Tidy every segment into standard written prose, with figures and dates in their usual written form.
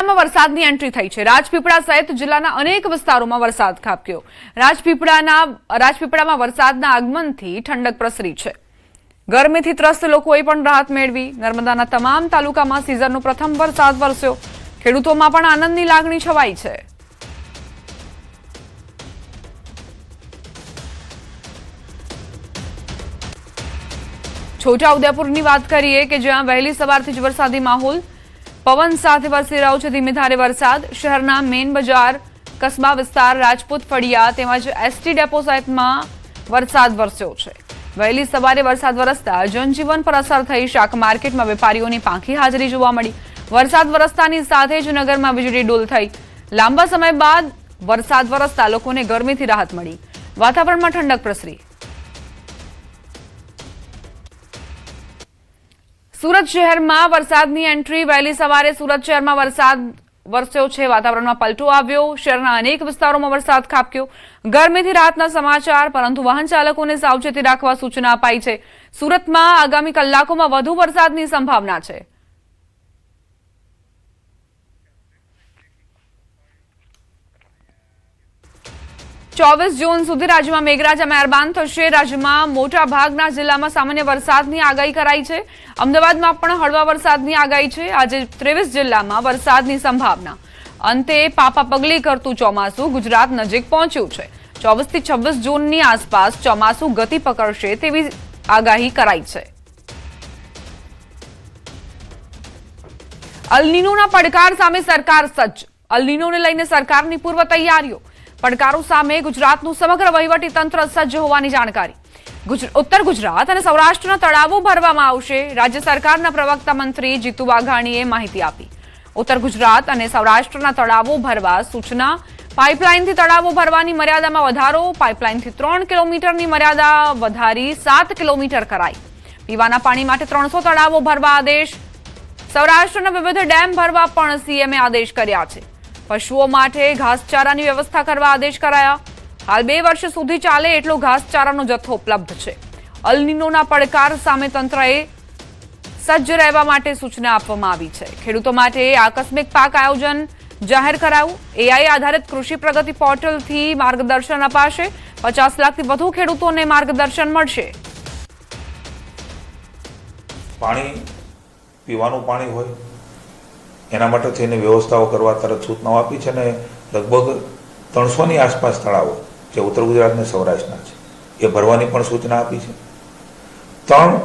જિલ્લામાં વરસાદની એન્ટ્રી થઈ છે। રાજપીપળા સહિત જિલ્લાના અનેક વિસ્તારોમાં વરસાદ ખાબક્યો। રાજપીપળામાં વરસાદના આગમનથી ઠંડક પ્રસરી છે। ગરમીથી ત્રસ્ત લોકોએ પણ રાહત મેળવી। નર્મદાના તમામ તાલુકામાં સિઝનનો પ્રથમ વરસાદ વરસ્યો। ખેડૂતોમાં પણ આનંદની લાગણી છવાઈ છે। છોટાઉદેપુરની વાત કરીએ કે જ્યાં વહેલી સવારથી જ વરસાદી માહોલ, પવન સાથે વરસી રહ્યો છે ધીમે ધારે વરસાદ। શહેરના મેન બજાર, કસ્બા વિસ્તાર, રાજપૂત ફળિયા તેમજ એસટી ડેપો સહિતમાં વરસાદ વરસ્યો છે। વહેલી સવારે વરસાદ વરસતા જનજીવન પર અસર થઈ। શાક માર્કેટમાં વેપારીઓની પાંખી હાજરી જોવા મળી। વરસાદ વરસતાની સાથે જ નગરમાં વીજળી ડોલ થઈ। લાંબા સમય બાદ વરસાદ વરસતા લોકોને ગરમીથી રાહત મળી। વાતાવરણમાં ઠંડક પ્રસરી। સુરત શહેરમાં વરસાદની એન્ટ્રી। વહેલી સવારે સુરત શહેરમાં વરસાદ વરસ્યો છે। વાતાવરણમાં પલટો આવ્યો। શહેરના અનેક વિસ્તારોમાં વરસાદ ખાબક્યો। ગરમીથી રાહતના સમાચાર, પરંતુ વાહન ચાલકોને સાવચેતી રાખવા સૂચના અપાઈ છે। સુરતમાં આગામી કલાકોમાં વધુ વરસાદની સંભાવના છે। ચોવીસ જૂન સુધી રાજ્યમાં મેઘરાજા મહેરબાન થશે। રાજ્યમાં મોટા ભાગના જિલ્લામાં સામાન્ય વરસાદની આગાહી કરાઈ છે। અમદાવાદમાં પણ હળવા વરસાદની આગાહી છે। આજે 23 જિલ્લામાં વરસાદની સંભાવના। અંતે પાપા પગલી કરતું ચોમાસું ગુજરાત નજીક પહોંચ્યું છે। 24 થી 26 જૂનની આસપાસ ચોમાસું ગતિ પકડશે તેવી આગાહી કરાઈ છે। અલ નીનોના પડકાર સામે સરકાર સજ્જ। અલ નીનોને લઈને સરકારની પૂર્વ તૈયારીઓ। પડકારો સામે ગુજરાતનું સમગ્ર વહીવટી તંત્ર સજ્જ હોવાની જાણકારી। ઉત્તર ગુજરાત અને સૌરાષ્ટ્રના તળાવો ભરવામાં આવશે। રાજ્ય સરકારના પ્રવક્તા મંત્રી જીતુ વાઘાણીએ માહિતી આપી। ઉત્તર ગુજરાત અને સૌરાષ્ટ્રના તળાવો ભરવા સૂચના। પાઇપલાઇનથી તળાવો ભરવાની મર્યાદામાં વધારો। પાઇપલાઇનથી 3 કિલોમીટરની મર્યાદા વધારી 7 કિલોમીટર કરાઈ। પીવાના પાણી માટે 300 તળાવો ભરવા આદેશ। સૌરાષ્ટ્રના વિવિધ ડેમ ભરવા પણ સીએમએ આદેશ કર્યા છે। પશુઓ માટે ઘાસચારાની વ્યવસ્થા કરવા આદેશ કરાયા। હાલ 2 વર્ષ સુધી ચાલે એટલો ઘાસચારાનો જથ્થો ઉપલબ્ધ છે। અલ નીનોના પડકાર સામે તંત્રએ સજ્જ રહેવા માટે સૂચના આપવામાં આવી છે। ખેડૂતો માટે આકસ્મિક પાક આયોજન જાહેર કરાયું। એઆઈ આધારિત કૃષિ પ્રગતિ પોર્ટલથી માર્ગદર્શન અપાશે। 50 લાખથી વધુ ખેડૂતોને માર્ગદર્શન મળશે। પાણી પીવાનું પાણી હોય એના માટે થઈને વ્યવસ્થાઓ કરવા તરત સૂચનાઓ આપી છે। અને લગભગ 300ની આસપાસ તળાવો જે ઉત્તર ગુજરાત અને સૌરાષ્ટ્રના છે એ ભરવાની પણ સૂચના આપી છે। 3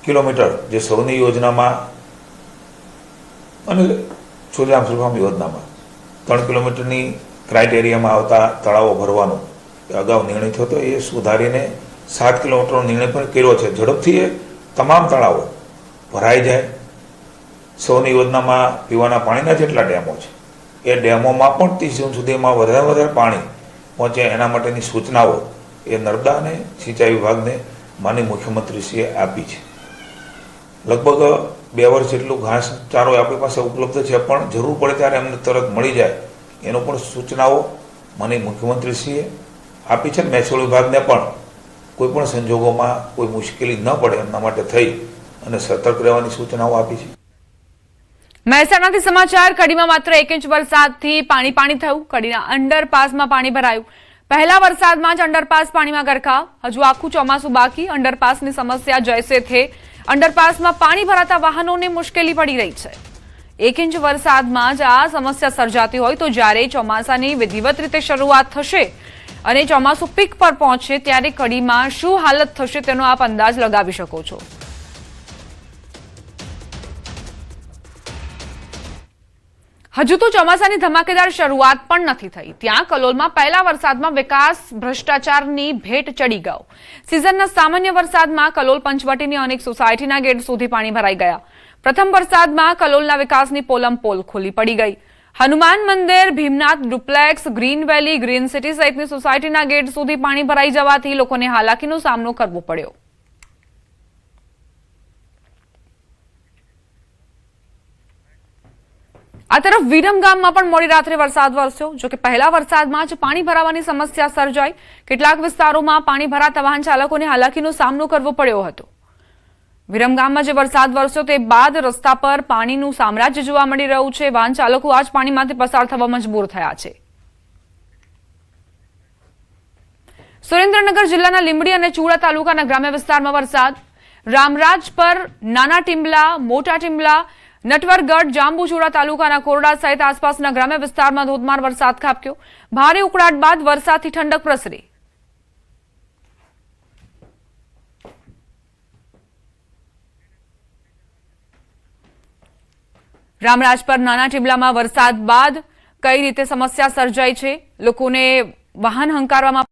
કિલોમીટર જે સૌની યોજનામાં અને સુજલામ સુફલામ યોજનામાં 3 કિલોમીટરની ક્રાઇટેરિયામાં આવતા તળાવો ભરવાનો અગાઉ નિર્ણય થયો હતો, એ સુધારીને 7 કિલોમીટરનો નિર્ણય પણ કર્યો છે। ઝડપથી એ તમામ તળાવો ભરાઈ જાય। સૌની યોજનામાં પીવાના પાણીના જેટલા ડેમો છે એ ડેમોમાં પણ 30 જૂન સુધીમાં વધારે પાણી પહોંચે એના માટેની સૂચનાઓ એ નર્મદા અને સિંચાઈ વિભાગને માનનીય મુખ્યમંત્રીશ્રીએ આપી છે। લગભગ 2 વર્ષ જેટલું ઘાસચારો આપણી પાસે ઉપલબ્ધ છે, પણ જરૂર પડે ત્યારે અમને તરત મળી જાય એનો પણ સૂચનાઓ માનનીય મુખ્યમંત્રીશ્રીએ આપી છે। મહેસૂલ વિભાગને પણ કોઈ પણ સંજોગોમાં કોઈ મુશ્કેલી ન પડે એમના માટે થઈ અને સતર્ક રહેવાની સૂચનાઓ આપી છે। મહેસાણાથી સમાચાર। કડીમાં માત્ર 1 ઇંચ વરસાદથી પાણી થયું। કડીના અંડરપાસમાં પાણી ભરાયું। પહેલા વરસાદમાં જ અંડરપાસ પાણીમાં ગરકાવ। હજુ આખું ચોમાસું બાકી। અંડરપાસની સમસ્યા જૈસે થે। અંડરપાસમાં પાણી ભરાતા વાહનોને મુશ્કેલી પડી રહી છે। 1 ઇંચ વરસાદમાં જ આ સમસ્યા સર્જાતી હોય તો જ્યારે ચોમાસાની વિધિવત રીતે શરૂઆત થશે અને ચોમાસું પીક પર પહોંચે ત્યારે કડીમાં શું હાલત થશે તેનો આપ અંદાજ લગાવી શકો છો। હજુ તો ચોમાસાની ધમાકેદાર શરૂઆત પણ નથી થઈ, ત્યાં કલોલમાં પહેલા વરસાદમાં વિકાસ ભ્રષ્ટાચારની ભેટ ચડી ગયો। સિઝનના સામાન્ય વરસાદમાં કલોલ પંચવટીની અનેક સોસાયટીના ગેટ સુધી પાણી ભરાઈ ગયા। પ્રથમ વરસાદમાં કલોલના વિકાસની પોલ ખુલ્લી પડી ગઈ। હનુમાન મંદિર, ભીમનાથ ડુપ્લેક્સ, ગ્રીન વેલી, ગ્રીન સિટી સહિતની સોસાયટીના ગેટ સુધી પાણી ભરાઈ જવાથી લોકોને હાલાકીનો સામનો કરવો પડ્યો। આ તરફ વિરમગામમાં પણ મોડી રાત્રે વરસાદ વરસ્યો। જો કે પહેલા વરસાદમાં જ પાણી ભરાવાની સમસ્યા સર્જાઈ। કેટલાક વિસ્તારોમાં પાણી ભરાતા વાહન ચાલકોને હાલાકીનો સામનો કરવો પડ્યો હતો। વિરમગામમાં જે વરસાદ વરસ્યો તે બાદ રસ્તા પર પાણીનું સામ્રાજ્ય જોવા મળી રહ્યું છે. વાહન ચાલકો આ જ પાણીમાંથી પસાર થવા મજબૂર થયા છે. સુરેન્દ્રનગર જિલ્લાના લીંબડી અને ચુડા તાલુકાના ગ્રામ્ય વિસ્તારમાં વરસાદ. રામરાજ પર નાના ટીમ્બલા, મોટા ટીમ્બલા, નટવરગઢ, જાંબુચોડા તાલુકાના કોરડા સહિત આસપાસના ગ્રામ્ય વિસ્તારમાં ધોધમાર વરસાદ ખાબક્યો. ભારે ઉકળાટ બાદ વરસાદથી ઠંડક પ્રસરી. રામરાજ પર નાના ટીમ્બલામાં વરસાદ બાદ કઈ રીતે સમસ્યા સર્જાઈ છે, લોકોને વાહન હંકારવામાં